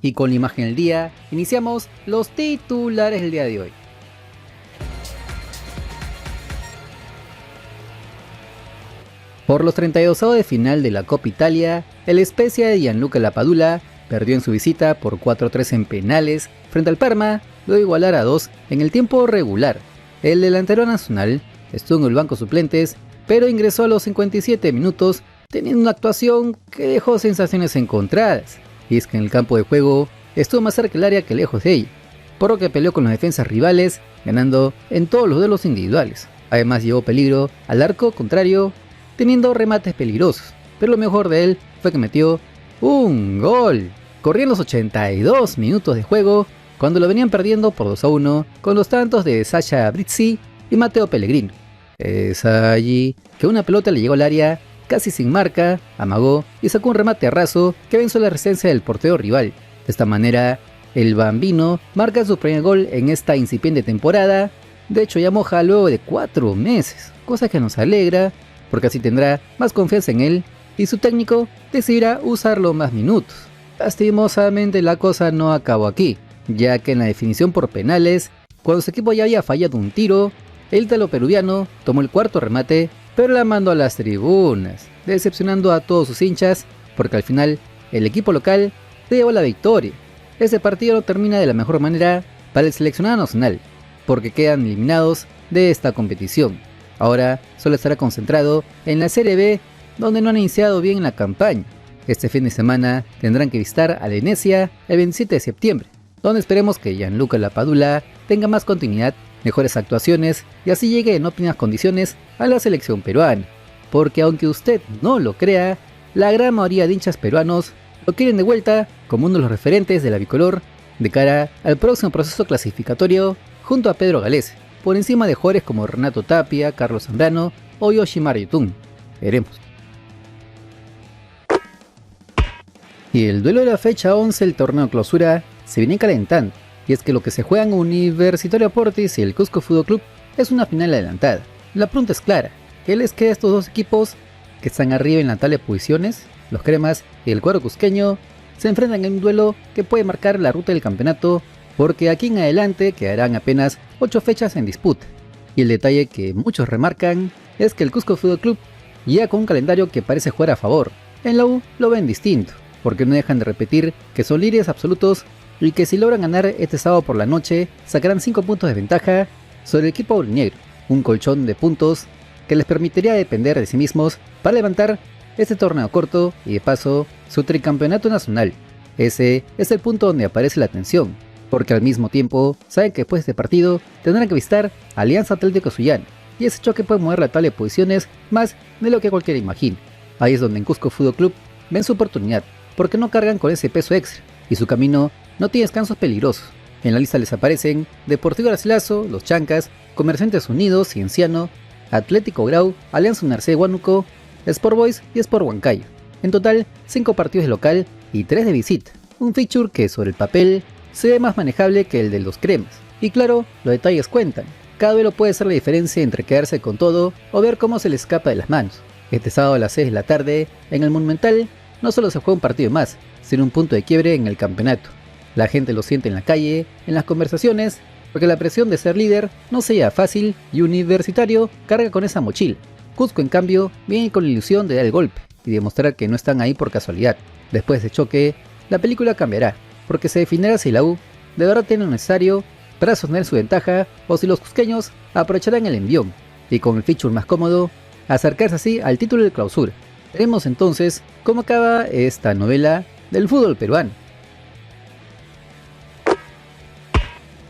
Y con la imagen del día, iniciamos los titulares del día de hoy. Por los 32avos de final de la Copa Italia, el Spezia de Gianluca Lapadula perdió en su visita por 4-3 en penales frente al Parma, luego de igualar a 2 en el tiempo regular. El delantero nacional estuvo en el banco suplentes, pero ingresó a los 57 minutos teniendo una actuación que dejó sensaciones encontradas. Y es que en el campo de juego estuvo más cerca del área que lejos de ella, por lo que peleó con las defensas rivales, ganando en todos los duelos individuales. Además llevó peligro al arco contrario, teniendo remates peligrosos, pero lo mejor de él fue que metió un gol. Corrían los 82 minutos de juego, cuando lo venían perdiendo por 2-1 con los tantos de Sasha Brizzi y Matteo Pellegrino. Es allí que una pelota le llegó al área casi sin marca, amagó y sacó un remate a raso que venció la resistencia del portero rival. De esta manera, el bambino marca su primer gol en esta incipiente temporada. De hecho, ya moja luego de 4 meses, cosa que nos alegra, porque así tendrá más confianza en él y su técnico decidirá usarlo más minutos. Lastimosamente la cosa no acabó aquí, ya que en la definición por penales, cuando su equipo ya había fallado un tiro, el talo peruviano tomó el cuarto remate, pero la mandó a las tribunas, decepcionando a todos sus hinchas, porque al final el equipo local se llevó la victoria. Este partido no termina de la mejor manera para el seleccionado nacional, porque quedan eliminados de esta competición. Ahora solo estará concentrado en la Serie B, donde no han iniciado bien la campaña. Este fin de semana tendrán que visitar a Venezia el 27 de septiembre, donde esperemos que Gianluca Lapadula tenga más continuidad, mejores actuaciones y así llegue en óptimas condiciones a la selección peruana. Porque aunque usted no lo crea, la gran mayoría de hinchas peruanos lo quieren de vuelta como uno de los referentes de la bicolor de cara al próximo proceso clasificatorio junto a Pedro Galese, por encima de jugadores como Renato Tapia, Carlos Zambrano o Yoshimar Yotun. Veremos. Y el duelo de la fecha 11 del torneo clausura se viene calentando, y es que lo que se juegan Universitario Portis y el Cusco Fútbol Club es una final adelantada. La pregunta es clara, ¿qué les queda a estos dos equipos que están arriba en la tabla de posiciones? Los cremas y el cuadro cusqueño se enfrentan en un duelo que puede marcar la ruta del campeonato, porque aquí en adelante quedarán apenas 8 fechas en disputa. Y el detalle que muchos remarcan es que el Cusco Fútbol Club llega con un calendario que parece jugar a favor. En la U lo ven distinto, porque no dejan de repetir que son líderes absolutos y que si logran ganar este sábado por la noche sacarán 5 puntos de ventaja sobre el equipo aurinegro, un colchón de puntos que les permitiría depender de sí mismos para levantar este torneo corto y de paso su tricampeonato nacional. Ese es el punto donde aparece la tensión, porque al mismo tiempo saben que después de este partido tendrán que visitar Alianza Atlético Sullana, y ese choque puede mover la tabla de posiciones más de lo que cualquiera imagina. Ahí es donde en Cusco Fútbol Club ven su oportunidad, porque no cargan con ese peso extra, y su camino no tiene descansos peligrosos. En la lista les aparecen Deportivo Garcilaso, Los Chancas, Comerciantes Unidos, Cienciano, Atlético Grau, Alianza Universidad de Huánuco, Sport Boys y Sport Huancayo. En total, 5 partidos de local y 3 de visita, un feature que sobre el papel se ve más manejable que el de los cremas. Y claro, los detalles cuentan. Cada duelo puede ser la diferencia entre quedarse con todo o ver cómo se le escapa de las manos. Este sábado a las 6 de la tarde, en el Monumental, no solo se juega un partido más, sino un punto de quiebre en el campeonato. La gente lo siente en la calle, en las conversaciones, porque la presión de ser líder no se lleva fácil y Universitario carga con esa mochila. Cusco, en cambio, viene con la ilusión de dar el golpe y demostrar que no están ahí por casualidad. Después de choque, la película cambiará, porque se definirá si la U de verdad tiene lo necesario para sostener su ventaja o si los cusqueños aprovecharán el envión y con el feature más cómodo, acercarse así al título de clausura. Veremos entonces cómo acaba esta novela del fútbol peruano.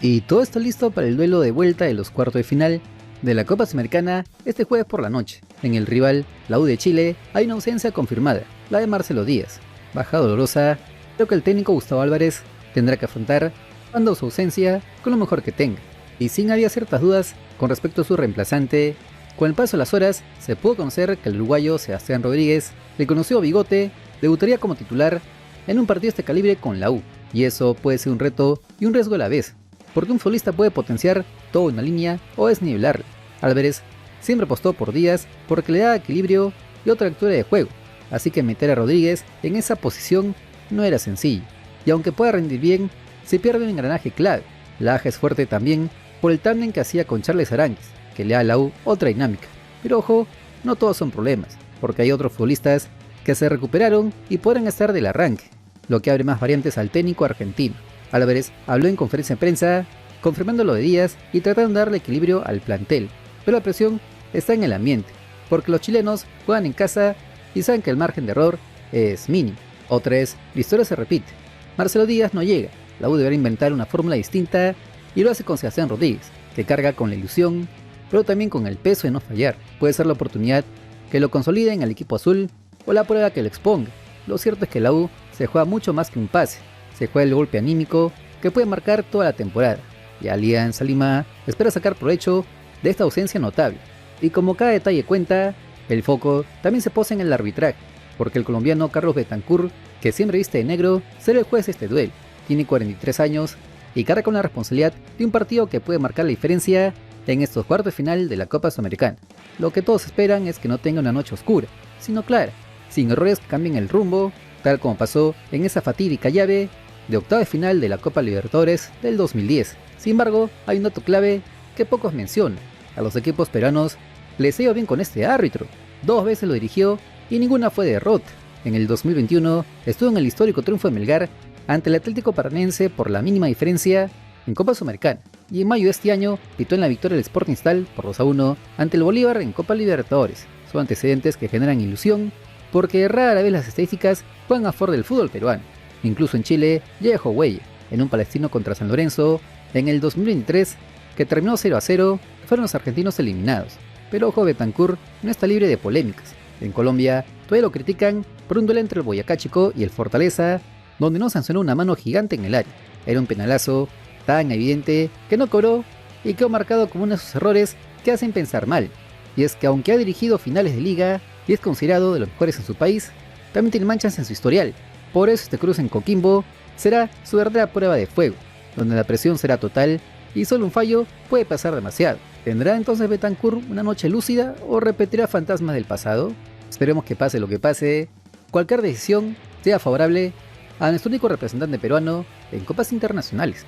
Y todo está listo para el duelo de vuelta de los cuartos de final de la Copa Sudamericana este jueves por la noche. En el rival, la U de Chile, hay una ausencia confirmada, la de Marcelo Díaz. Baja dolorosa, creo que el técnico Gustavo Álvarez tendrá que afrontar cuando su ausencia con lo mejor que tenga. Y sin había ciertas dudas con respecto a su reemplazante, con el paso de las horas se pudo conocer que el uruguayo Sebastián Rodríguez, el conocido Bigote, debutaría como titular en un partido de este calibre con la U. Y eso puede ser un reto y un riesgo a la vez, porque un futbolista puede potenciar toda una línea o desnivelarla. Álvarez siempre apostó por Díaz porque le da equilibrio y otra lectura de juego, así que meter a Rodríguez en esa posición no era sencillo. y aunque pueda rendir bien, se pierde un engranaje clave. La AJA es fuerte también por el tándem que hacía con Charles Aránguiz, que le da a la U otra dinámica. Pero ojo, no todos son problemas, porque hay otros futbolistas que se recuperaron y podrán estar del arranque, lo que abre más variantes al técnico argentino. Álvarez habló en conferencia de prensa confirmando lo de Díaz y tratando de darle equilibrio al plantel, pero la presión está en el ambiente, porque los chilenos juegan en casa y saben que el margen de error es mínimo. Otra vez, la historia se repite. Marcelo Díaz no llega, la U deberá inventar una fórmula distinta y lo hace con Sebastián Rodríguez, que carga con la ilusión, pero también con el peso de no fallar. Puede ser la oportunidad que lo consolide en el equipo azul o la prueba que lo exponga. Lo cierto es que la U se juega mucho más que un pase, se juega el golpe anímico que puede marcar toda la temporada, y Alianza Lima espera sacar provecho de esta ausencia notable. Y como cada detalle cuenta, el foco también se posa en el arbitraje, porque el colombiano Carlos Betancur, que siempre viste de negro, será el juez de este duelo. Tiene 43 años y carga con la responsabilidad de un partido que puede marcar la diferencia en estos cuartos de final de la Copa Sudamericana. Lo que todos esperan es que no tenga una noche oscura, sino clara, sin errores que cambien el rumbo, tal como pasó en esa fatídica llave de octava de final de la Copa Libertadores del 2010. Sin embargo, hay un dato clave que pocos mencionan. A los equipos peruanos les ha ido bien con este árbitro. 2 veces lo dirigió y ninguna fue derrota. En el 2021 estuvo en el histórico triunfo de Melgar ante el Atlético Paranaense por la mínima diferencia en Copa Sudamericana, y en mayo de este año pitó en la victoria del Sporting Cristal por 2-1 ante el Bolívar en Copa Libertadores. Son antecedentes que generan ilusión porque rara vez las estadísticas juegan a favor del fútbol peruano. Incluso en Chile ya dejó huella, en un palestino contra San Lorenzo en el 2023 que terminó 0-0, fueron los argentinos eliminados. Pero ojo, Betancur no está libre de polémicas. En Colombia todavía lo critican por un duelo entre el Boyacá Chicó y el Fortaleza, donde no sancionó una mano gigante en el área. Era un penalazo tan evidente que no cobró y quedó marcado como uno de esos errores que hacen pensar mal. Y es que aunque ha dirigido finales de liga y es considerado de los mejores en su país, también tiene manchas en su historial. Por eso este cruce en Coquimbo será su verdadera prueba de fuego, donde la presión será total y solo un fallo puede pasar demasiado. ¿Tendrá entonces Betancur una noche lúcida o repetirá fantasmas del pasado? Esperemos que pase lo que pase, cualquier decisión sea favorable a nuestro único representante peruano en copas internacionales.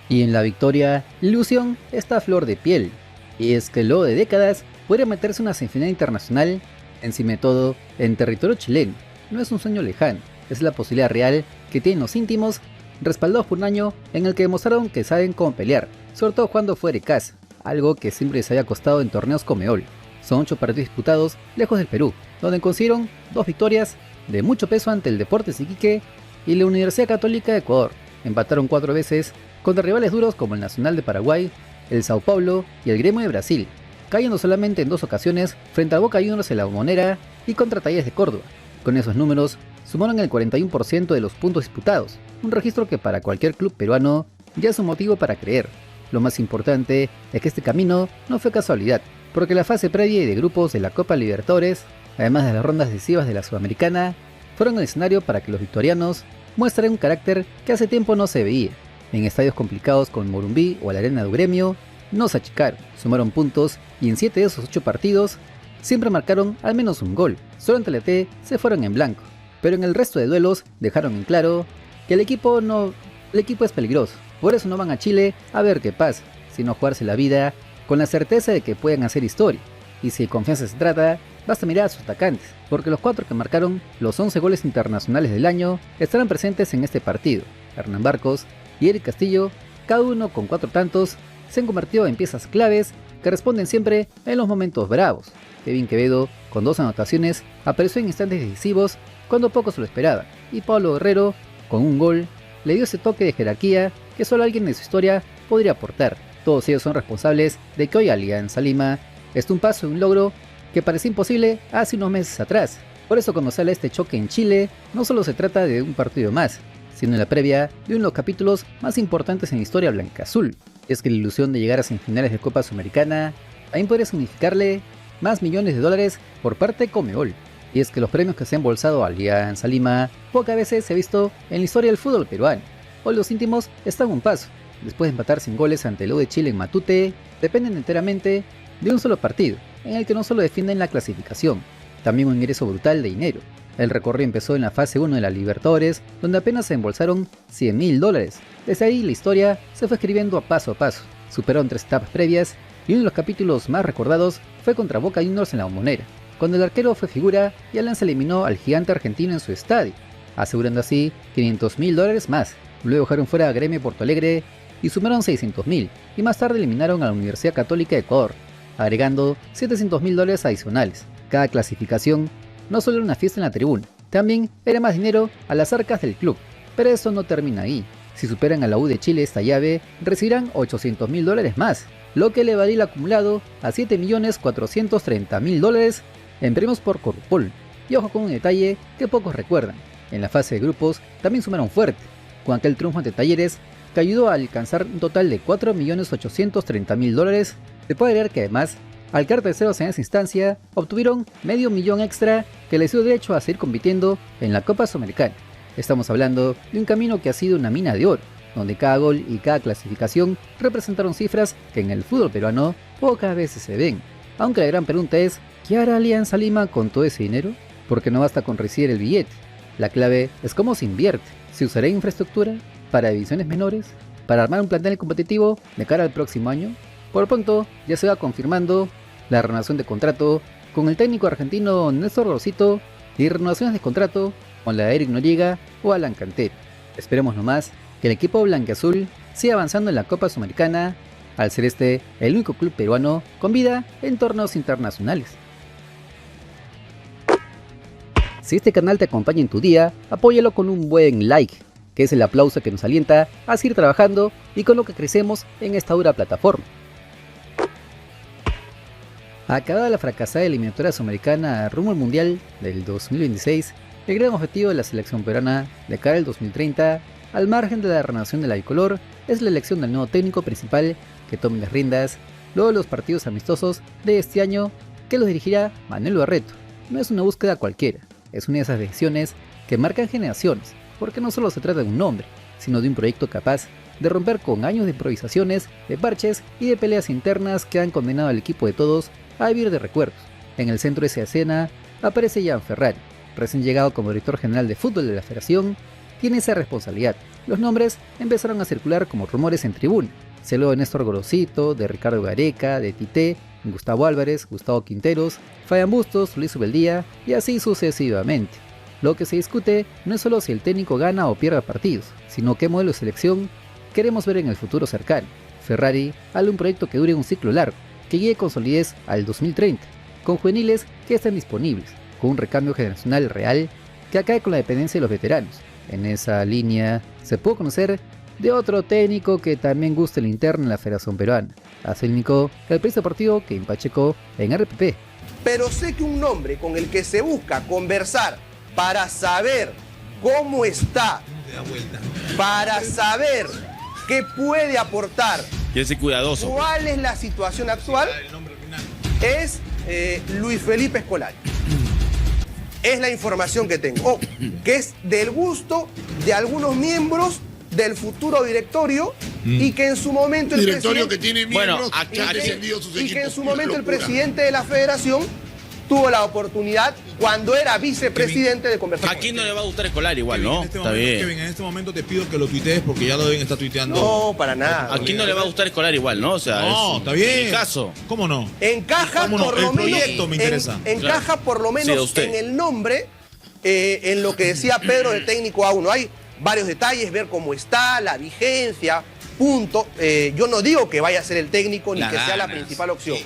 Y en la victoria, la ilusión está a flor de piel, y es que luego de décadas podría meterse una semifinal internacional, encima de todo en territorio chileno. No es un sueño lejano, es la posibilidad real que tienen los íntimos, respaldados por un año en el que demostraron que saben cómo pelear, sobre todo jugando fuera de casa, algo que siempre les había costado en torneos Conmebol. Son 8 partidos disputados lejos del Perú, donde consiguieron 2 victorias de mucho peso ante el Deportes Iquique y la Universidad Católica de Ecuador. Empataron 4 veces contra rivales duros como el Nacional de Paraguay, el Sao Paulo y el Gremio de Brasil, cayendo solamente en 2 ocasiones frente al Boca Juniors en la Bombonera y contra Talleres de Córdoba. Con esos números sumaron el 41% de los puntos disputados, un registro que para cualquier club peruano ya es un motivo para creer. Lo más importante es que este camino no fue casualidad, porque la fase previa y de grupos de la Copa Libertadores, además de las rondas decisivas de la Sudamericana, fueron el escenario para que los victorianos muestren un carácter que hace tiempo no se veía. En estadios complicados como el Morumbí o la Arena de Gremio, no se achicaron, sumaron puntos y en 7 de esos 8 partidos siempre marcaron al menos un gol. Solo ante la T se fueron en blanco, pero en el resto de duelos dejaron en claro que el equipo es peligroso. Por eso no van a Chile a ver qué pasa, sino jugarse la vida con la certeza de que pueden hacer historia. Y si de confianza se trata, basta mirar a sus atacantes, porque los 4 que marcaron los 11 goles internacionales del año estarán presentes en este partido. Hernán Barcos y Eric Castillo, cada uno con 4 tantos, se han convertido en piezas claves que responden siempre en los momentos bravos. Kevin Quevedo, con 2 anotaciones, apareció en instantes decisivos cuando pocos lo esperaban, y Pablo Guerrero, con un gol, le dio ese toque de jerarquía que solo alguien de su historia podría aportar. Todos ellos son responsables de que hoy Alianza Lima esté un paso de un logro que parecía imposible hace unos meses atrás. Por eso cuando sale este choque en Chile, no solo se trata de un partido más, sino en la previa de uno de los capítulos más importantes en la historia blanca-azul. Es que la ilusión de llegar a semifinales de Copa Sudamericana también podría significarle más millones de dólares por parte de Conmebol. Y es que los premios que se han embolsado a Alianza Lima pocas veces se ha visto en la historia del fútbol peruano. Hoy los íntimos están a un paso. Después de empatar sin goles ante el U de Chile en Matute, dependen enteramente de un solo partido, en el que no solo defienden la clasificación, también un ingreso brutal de dinero. El recorrido empezó en la fase 1 de la Libertadores, donde apenas se embolsaron $100.000. Desde ahí la historia se fue escribiendo a paso. Superaron 3 etapas previas y uno de los capítulos más recordados fue contra Boca Juniors en la Bombonera, cuando el arquero fue figura y Alianza eliminó al gigante argentino en su estadio, asegurando así $500.000 más. Luego dejaron fuera a Gremio Porto Alegre y sumaron $600.000, y más tarde eliminaron a la Universidad Católica de Ecuador, agregando $700.000 adicionales. Cada clasificación no solo era una fiesta en la tribuna, también era más dinero a las arcas del club. Pero eso no termina ahí. Si superan a la U de Chile esta llave, recibirán $800.000 más, lo que elevaría el acumulado a $7.430.000 en premios por Corupol. Y ojo con un detalle que pocos recuerdan: en la fase de grupos también sumaron fuerte, con aquel triunfo ante Talleres que ayudó a alcanzar un total de $4.830.000. Se puede agregar que además, al quedar terceros en esa instancia, obtuvieron $500.000 extra que les dio derecho a seguir compitiendo en la Copa Sudamericana. Estamos hablando de un camino que ha sido una mina de oro, donde cada gol y cada clasificación representaron cifras que en el fútbol peruano pocas veces se ven. Aunque la gran pregunta es, ¿qué hará Alianza Lima con todo ese dinero? Porque no basta con recibir el billete. La clave es cómo se invierte. ¿Se usará infraestructura para divisiones menores? ¿Para armar un plantel competitivo de cara al próximo año? Por lo pronto, ya se va confirmando la renovación de contrato con el técnico argentino Néstor Rosito y renovaciones de contrato con la de Eric Noriega o Alan Cantero. Esperemos nomás que el equipo blanquiazul siga avanzando en la Copa Sudamericana, al ser este el único club peruano con vida en torneos internacionales. Si este canal te acompaña en tu día, apóyalo con un buen like, que es el aplauso que nos alienta a seguir trabajando y con lo que crecemos en esta dura plataforma. Acabada la fracasada eliminatoria sudamericana rumbo al Mundial del 2026, el gran objetivo de la selección peruana de cara al 2030, al margen de la renovación de la bicolor, es la elección del nuevo técnico principal que tome las riendas luego de los partidos amistosos de este año, que los dirigirá Manuel Barreto. No es una búsqueda cualquiera, es una de esas decisiones que marcan generaciones, porque no solo se trata de un nombre, sino de un proyecto capaz de romper con años de improvisaciones, de parches y de peleas internas que han condenado al equipo de todos a vivir de recuerdos. En el centro de esa escena aparece Gian Ferrari, recién llegado como director general de fútbol de la federación. Tiene esa responsabilidad. Los nombres empezaron a circular como rumores en tribuna. Se habló de Néstor Gorosito, de Ricardo Gareca, de Tite, Gustavo Álvarez, Gustavo Quinteros, Fabián Bustos, Luis Ubeldía y así sucesivamente. Lo que se discute no es solo si el técnico gana o pierde partidos, sino qué modelo de selección queremos ver en el futuro cercano. Ferrari habla de un proyecto que dure un ciclo largo, que llegue con solidez al 2030, con juveniles que estén disponibles, con un recambio generacional real que acabe con la dependencia de los veteranos. En esa línea se pudo conocer de otro técnico que también gusta el interno en la Federación Peruana, técnico el periodista deportivo Kevin Pacheco en RPP. Pero sé que un nombre con el que se busca conversar para saber cómo está, para saber qué puede aportar, cuidadoso, cuál es la situación actual, es Luis Felipe Scolari. Es la información que tengo, que es del gusto de algunos miembros del futuro directorio y que en su momento el directorio presidente, que tiene miembros que ha descendido sus equipos. y que en su momento el presidente de la federación tuvo la oportunidad, cuando era vicepresidente, de conversar con él. Aquí no le va a gustar Escolar igual, Kevin, ¿no? Está bien. Kevin, en este momento te pido que lo tuitees porque ya lo deben estar tuiteando. No, para nada. Aquí no le va a gustar Escolar igual, ¿no? O sea, no, está bien. Mi caso. ¿Cómo no? Encaja ¿Cómo no? por El lo menos. proyecto me interesa. Encaja por lo Sí, a menos usted. en el nombre, en lo que decía Pedro de técnico A1. Hay varios detalles, ver cómo está, la vigencia, punto. Yo no digo que vaya a ser el técnico ni que sea la principal opción.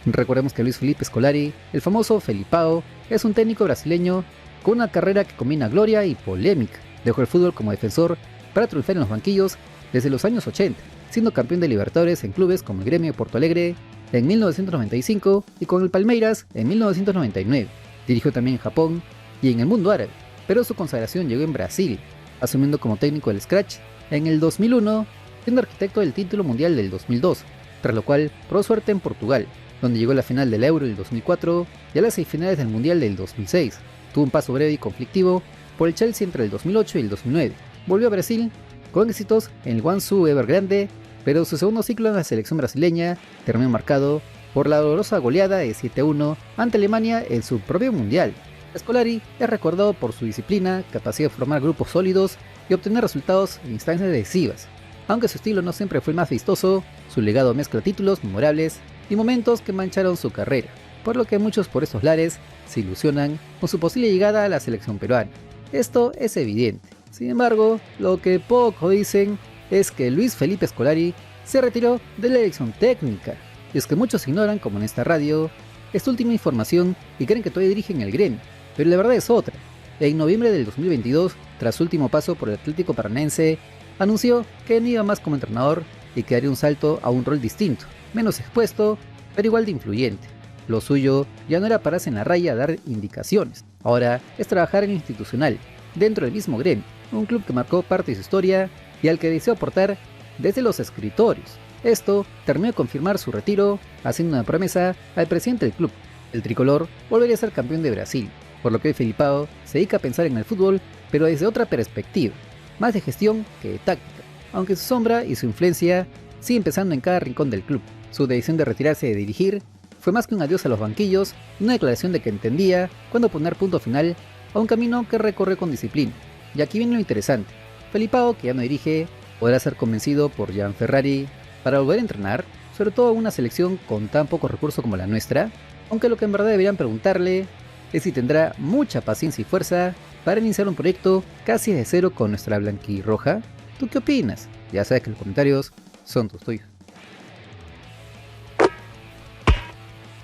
Recordemos que Luis Felipe Scolari, el famoso Felipao, es un técnico brasileño con una carrera que combina gloria y polémica. Dejó el fútbol como defensor para triunfar en los banquillos desde los años 80, siendo campeón de Libertadores en clubes como el Gremio de Porto Alegre en 1995 y con el Palmeiras en 1999. Dirigió también en Japón y en el mundo árabe, pero su consagración llegó en Brasil, asumiendo como técnico del Scratch en el 2001, siendo arquitecto del título mundial del 2002, tras lo cual probó suerte en Portugal, donde llegó a la final del Euro del 2004 y a las semifinales del Mundial del 2006. Tuvo un paso breve y conflictivo por el Chelsea entre el 2008 y el 2009. Volvió a Brasil con éxitos en el Guangzhou Evergrande, pero su segundo ciclo en la selección brasileña terminó marcado por la dolorosa goleada de 7-1 ante Alemania en su propio Mundial. Scolari es recordado por su disciplina, capacidad de formar grupos sólidos y obtener resultados en instancias decisivas. Aunque su estilo no siempre fue el más vistoso, su legado mezcla títulos memorables y momentos que mancharon su carrera, por lo que muchos por estos lares se ilusionan con su posible llegada a la selección peruana. Esto es evidente. Sin embargo, lo que poco dicen es que Luis Felipe Scolari se retiró de la dirección técnica. Y es que muchos ignoran, como en esta radio, esta última información y creen que todavía dirige en el gremio, pero la verdad es otra. En noviembre del 2022, tras su último paso por el Atlético Paranaense, anunció que no iba más como entrenador y que haría un salto a un rol distinto, menos expuesto, pero igual de influyente. Lo suyo ya no era pararse en la raya a dar indicaciones, ahora es trabajar en lo institucional, dentro del mismo gremio, un club que marcó parte de su historia y al que deseó aportar desde los escritorios. Esto terminó de confirmar su retiro, haciendo una promesa al presidente del club. El tricolor volvería a ser campeón de Brasil, por lo que hoy Felipao se dedica a pensar en el fútbol, pero desde otra perspectiva, más de gestión que de táctica, aunque su sombra y su influencia siguen pesando en cada rincón del club. Su decisión de retirarse de dirigir fue más que un adiós a los banquillos y una declaración de que entendía cuándo poner punto final a un camino que recorre con disciplina. Y aquí viene lo interesante: Felipao, que ya no dirige, podrá ser convencido por Gianferrari para volver a entrenar, sobre todo en una selección con tan pocos recursos como la nuestra, aunque lo que en verdad deberían preguntarle es si tendrá mucha paciencia y fuerza para iniciar un proyecto casi de cero con nuestra blanquirroja. ¿Tú qué opinas? Ya sabes que los comentarios son tus tuyos.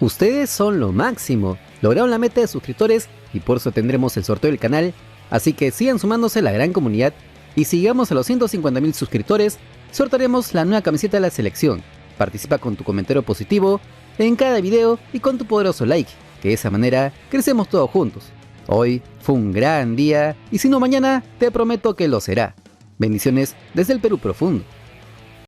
Ustedes son lo máximo, lograron la meta de suscriptores y por eso tendremos el sorteo del canal, así que sigan sumándose a la gran comunidad y si llegamos a los 150.000 suscriptores, sortearemos la nueva camiseta de la selección. Participa con tu comentario positivo en cada video y con tu poderoso like, que de esa manera crecemos todos juntos. Hoy fue un gran día y si no mañana te prometo que lo será. Bendiciones desde el Perú profundo.